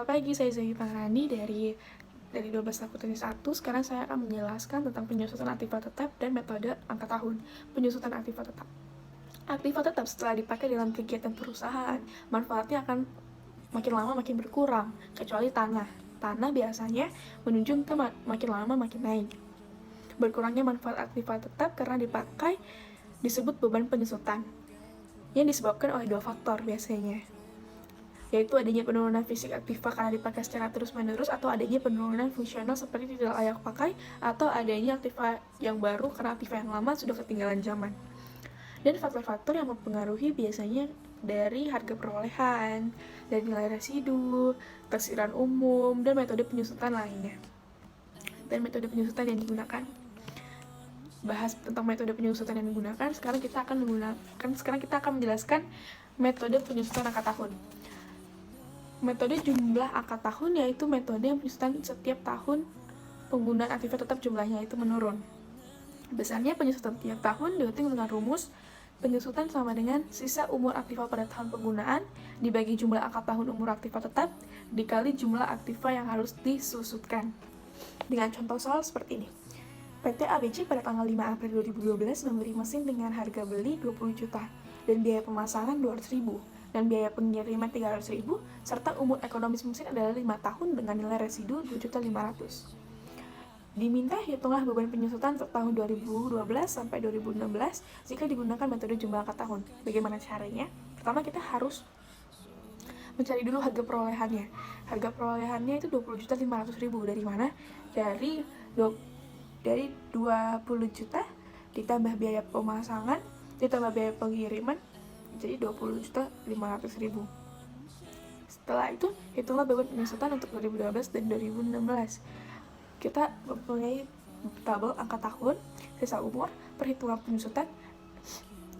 Selamat pagi, saya Zahi Pangrani dari 12 Fakultas 1. Sekarang saya akan menjelaskan tentang penyusutan aktiva tetap dan metode angka tahun. Penyusutan aktiva tetap. Aktiva tetap setelah dipakai dalam kegiatan perusahaan, manfaatnya akan makin lama makin berkurang, kecuali tanah. Tanah biasanya menunjukkan ke makin lama makin naik. Berkurangnya manfaat aktiva tetap karena dipakai disebut beban penyusutan, yang disebabkan oleh dua faktor biasanya, yaitu adanya penurunan fisik aktiva karena dipakai secara terus-menerus, atau adanya penurunan fungsional seperti tidak layak pakai, atau adanya aktiva yang baru karena aktiva yang lama sudah ketinggalan zaman. Dan faktor-faktor yang mempengaruhi biasanya dari harga perolehan, dari nilai residu, taksiran umum, dan metode penyusutan lainnya. Dan metode penyusutan yang digunakan. Bahas tentang metode penyusutan yang digunakan, sekarang kita akan menjelaskan metode penyusutan angka tahun. Metode jumlah angka tahun yaitu metode yang penyusutan setiap tahun penggunaan aktiva tetap jumlahnya itu menurun. Besarnya penyusutan tiap tahun dihitung dengan rumus penyusutan sama dengan sisa umur aktiva pada tahun penggunaan dibagi jumlah angka tahun umur aktiva tetap dikali jumlah aktiva yang harus disusutkan. Dengan contoh soal seperti ini. PT ABC pada tanggal 5 April 2012 memberi mesin dengan harga beli 20 juta dan biaya pemasangan 200.000 dan biaya pengiriman 300.000 serta umur ekonomis mesin adalah 5 tahun dengan nilai residu 2.500.000. Diminta hitunglah beban penyusutan untuk tahun 2012 sampai 2016 jika digunakan metode jumlah angka tahun. Bagaimana caranya? Pertama, kita harus mencari dulu harga perolehannya. Harga perolehannya itu 20.500.000. Dari mana? Dari 20 juta ditambah biaya pemasangan ditambah biaya pengiriman, jadi 20.500.000. Setelah itu, hitunglah beban penyusutan untuk 2012 dan 2016. Kita mempunyai tabel angka tahun, sisa umur, perhitungan penyusutan,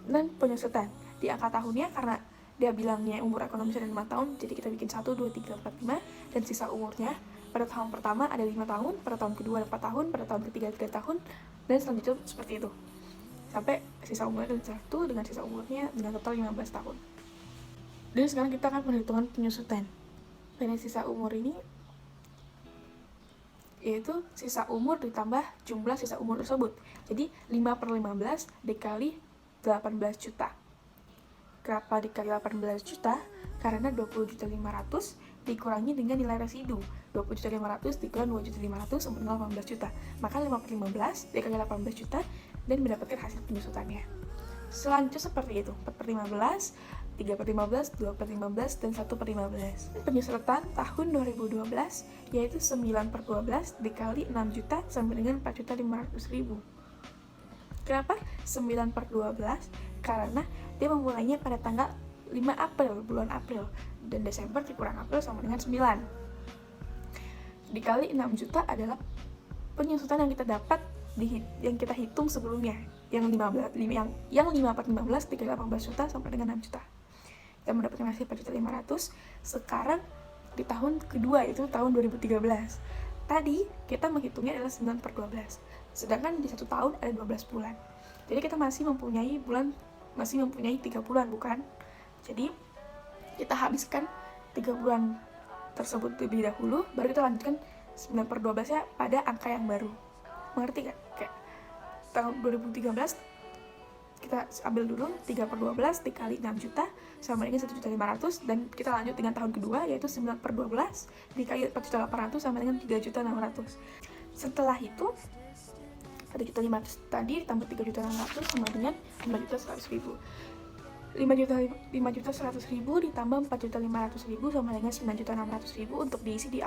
dan penyusutan. Di angka tahunnya, karena dia bilangnya umur ekonomisnya ada 5 tahun, jadi kita bikin 1, 2, 3, 4, 5, dan sisa umurnya pada tahun pertama ada 5 tahun, pada tahun kedua ada 4 tahun, pada tahun ketiga 3 tahun, dan selanjutnya seperti itu. Sampai sisa umurnya dengan 1 dengan sisa umurnya dengan total 15 tahun. Dan sekarang kita akan perhitungan penyusutan. Pada sisa umur ini, yaitu sisa umur ditambah jumlah sisa umur tersebut. Jadi 5/15 dikali 18 juta. Kenapa dikali 18 juta? Karena 20.500.000 dikurangi dengan nilai residu 20.500.000 dikurangi 2.500.000 sama dengan 18 juta. Maka 5/15 dikali 18 juta dan mendapatkan hasil penyusutannya. Selanjutnya seperti itu, 4/15, 3/15, 2/15, dan 1/15. Penyusutan tahun 2012 yaitu 9/12 dikali 6 juta sama dengan 4.500.000. Kenapa 9/12? Karena dia memulainya pada tanggal 5 April, bulan April, dan Desember dikurang April sama dengan 9. Dikali 6 juta adalah penyusutan yang kita dapat yang kita hitung sebelumnya, yang 5/15 dikali 18 juta sampai dengan 6 juta. Kita mendapatkan hasil 4.500.000. Sekarang di tahun kedua, itu tahun 2013. Tadi kita menghitungnya adalah 9/12. Sedangkan di 1 tahun ada 12 bulan. Jadi kita masih mempunyai 3 bulan, bukan? Jadi kita habiskan 3 bulan tersebut terlebih dahulu, baru kita lanjutkan 9/12 nya pada angka yang baru. Mengerti gak? Kayak tahun 2013 kita ambil dulu 3/12 dikali 6 juta sama dengan 1.500.000, dan kita lanjut dengan tahun kedua yaitu 9/12 dikali 4.800.000 sama dengan 3.600.000. Setelah itu 1.500.000 tadi ditambah 3.600.000 sama dengan 5.100.000. 5.100.000 ditambah 4.500.000 sama dengan 9.600.000 untuk diisi di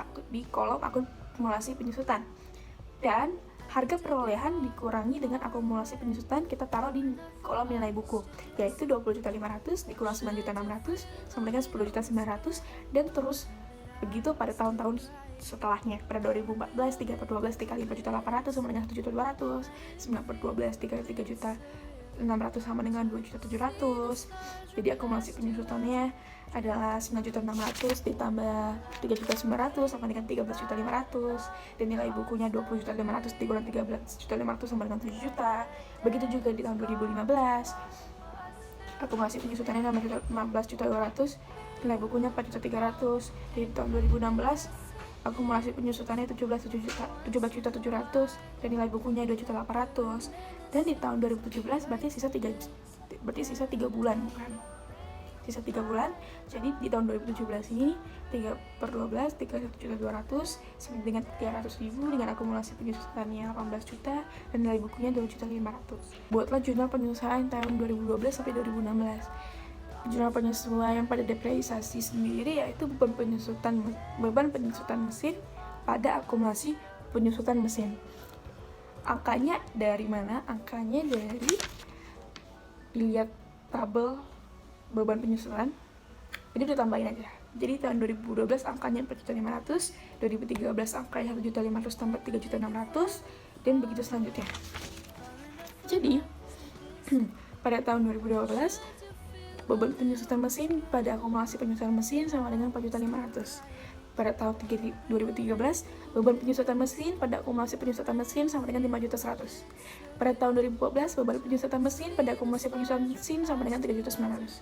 kolom akun akumulasi penyusutan. Dan harga perolehan dikurangi dengan akumulasi penyusutan kita taruh di kolom nilai buku, yaitu 20.500.000 dikurang 9.600.000 sama dengan 10.900.000, dan terus begitu pada tahun-tahun setelahnya. Pada 2014 3/12 dikali 4.800.000 sama dengan 1.200.000, 9/12 dikali 3.600.000 sama dengan 2.700.000. Jadi akumulasi penyusutannya adalah 9.600.000 ditambah 3.900.000 sama dengan 13.500.000, dan nilai bukunya 20.500.000 dikurang 13.500.000 sama dengan 7 juta. Begitu juga di tahun 2015 akumulasi penyusutannya 15.200.000 nilai bukunya 4.300.000. Di tahun 2016 akumulasi penyusutannya 17.700.000 dan nilai bukunya 2.800.000. Dan di tahun 2017 berarti sisa 3 bulan, bukan? Sisa 3 bulan. Jadi di tahun 2017 ini 3/12 31.200.000 dengan 300.000 dengan akumulasi penyusutannya 18 juta dan nilai bukunya 2.500.000. Buatlah jurnal penyesuaian tahun 2012 sampai 2016. Jurnal penyesuaian pada depresiasi sendiri yaitu beban penyusutan mesin pada akumulasi penyusutan mesin. Angkanya dari mana? Angkanya dari dilihat tabel beban penyusutan. Jadi udah tambahin aja. Jadi tahun 2012 angkanya 4.500.000, 2013 angkanya 1.500.000 tambah 3.600.000 dan begitu selanjutnya. Jadi pada tahun 2012 beban penyusutan mesin pada akumulasi penyusutan mesin sama dengan 4.500.000. Pada tahun 2013 beban penyusutan mesin pada akumulasi penyusutan mesin sama dengan 5.100.000. Pada tahun 2014 beban penyusutan mesin pada akumulasi penyusutan mesin sama dengan 3.900.000.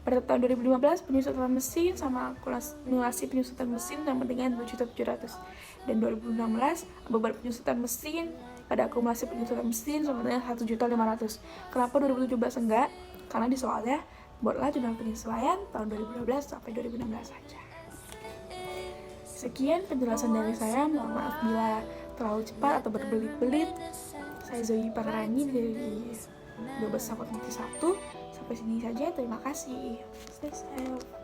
Pada tahun 2015 penyusutan mesin sama akumulasi penyusutan mesin sama dengan 2.700.000. Dan 2016 beban penyusutan mesin pada akumulasi penyusutan mesin sama dengan 1.500.000. Kenapa 2017 enggak? Karena di soalnya buatlah jurnal penyesuaian tahun 2012 sampai 2016 saja. Sekian penjelasan dari saya, mohon maaf bila terlalu cepat atau berbelit-belit. Saya Zoe Parani dari 12 Sahabat Mati 1. Sampai sini saja, terima kasih. Stay safe.